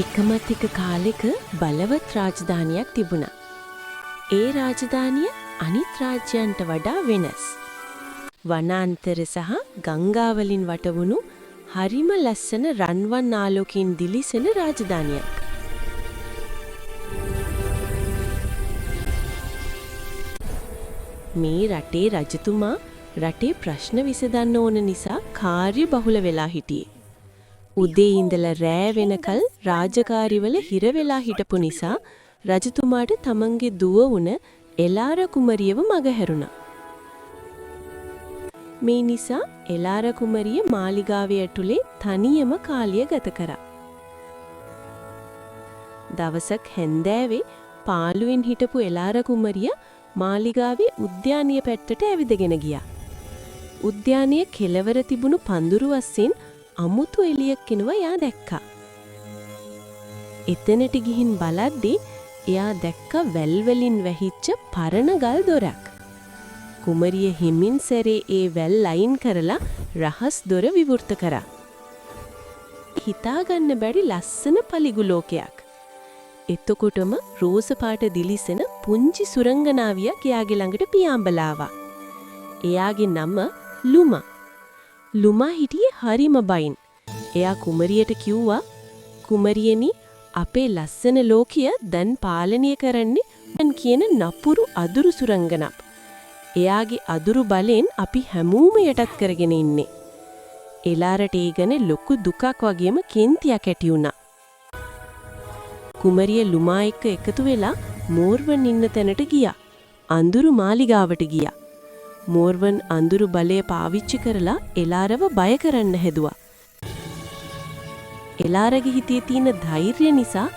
එකමත් එක කාලෙක බලවත් රාජධානියක් තිබුණා. ඒ රාජධානිය අනිත් රාජ්‍යයන්ට වඩා වෙනස්. වනාන්තර සහ ගංගාවලින් වටවුණු හරිම ලස්සන රන්වන් ආලෝකයෙන් දිලිසෙන රාජධානියක්. මේ රටේ රජතුමා රටේ ප්‍රශ්න විසඳන්න ඕන නිසා කාර්යබහුල වෙලා හිටියේ. උදේ ඉඳලා රෑ වෙනකල් රාජකාරිවල හිර වෙලා හිටපු නිසා රජතුමාට තමන්ගේ දුව වුණ එලාර කුමරියව මගහැරුණා. මේ නිසා එලාර කුමරිය මාලිගාවේ ඇතුලේ තනියම කාලය ගත කරා. දවසක් හැන්දෑවේ පාළුවෙන් හිටපු එලාර කුමරිය මාලිගාවේ උද්‍යානීය පැත්තට ඇවිදගෙන ගියා. උද්‍යානයේ කෙළවර තිබුණු පඳුරු අස්සෙන් අමුතු එළියක් එනවා එයා දැක්කා. එතනට ගිහින් බලද්දී එයා දැක්ක වැල් වලින් වැහිච්ච පරණ ගල් දොරක්. කුමරිය හිමින් සැරේ ඒ වැල් ලයින් කරලා රහස් දොර විවෘත කරා. හිතාගන්න බැරි ලස්සන පලිගු ලෝකයක්. එතකොටම රෝස පාට දිලිසෙන පුංචි සුරංගනාවියක් එයාගේ ළඟට පියාඹලා ආවා. එයාගේ නම ලුමා. ලුමා හිටියේ හරිම බයින්. එයා කුමරියට කිව්වා, "කුමරියනි, අපේ ලස්සන ලෝකය දැන් පාලනය කරන්නේ මන් කියන නපුරු අදුරු සුරංගනක්. එයාගේ අදුරු බලෙන් අපි හැමෝම යටත් කරගෙන ඉන්නේ." එලාරට ඒ ගැන ලොකු දුකක් වගේම කේන්තියක් ඇති වුණා. කුමරිය ලුමා එක්ක එකතු වෙලා මෝර්වන් ඉන්න තැනට ගියා. අඳුරු මාලිගාවට ගියා. මෝර්වන් අඳුරු බලය පාවිච්චි කරලා එලාරව බය කරන්න හැදුවා. එලාරගේ හිතේ තියෙන ධෛර්යය නිසා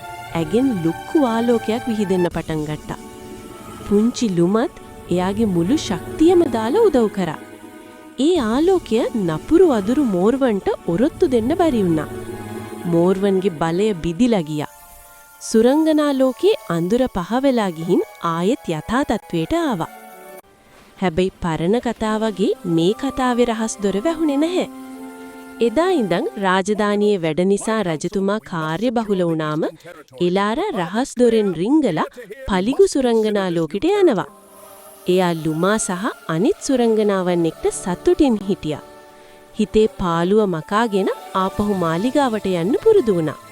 ඇගෙන් ලොකු ආලෝකයක් විහිදෙන්න පටන් ගත්තා. පුංචි ලුමත් එයාගේ මුළු ශක්තියම දාලා උදව් කරා. ඒ ආලෝකය නපුරු අදුරු මෝර්වන්ට ඔරොත්තු දෙන්න බැරි වුණා. මෝර්වන්ගේ බලය බිදිලා ගියා. සුරංගනා ලෝකේ අඳුර පහ වෙලා ගිහින් ආයෙත් යථා තත්වයට ආවා. හැබැයි පරණ කතාව වගේ මේ කතාවේ රහස් දොර වැහුනේ නැහැ. එදා ඉඳන් රාජධානියේ වැඩ නිසා රජතුමා කාර්යබහුල වුණාම එලාර රහස් දොරෙන් රිංගලා පලිගු සුරංගනා ලෝකෙට යනවා. එයා ලුමා සහ අනිත් සුරංගනාවන් එක්ක සතුටින් හිටියා. හිතේ පාළුව මකාගෙන ආපහු මාලිගාවට යන්න පුරුදු වුණා.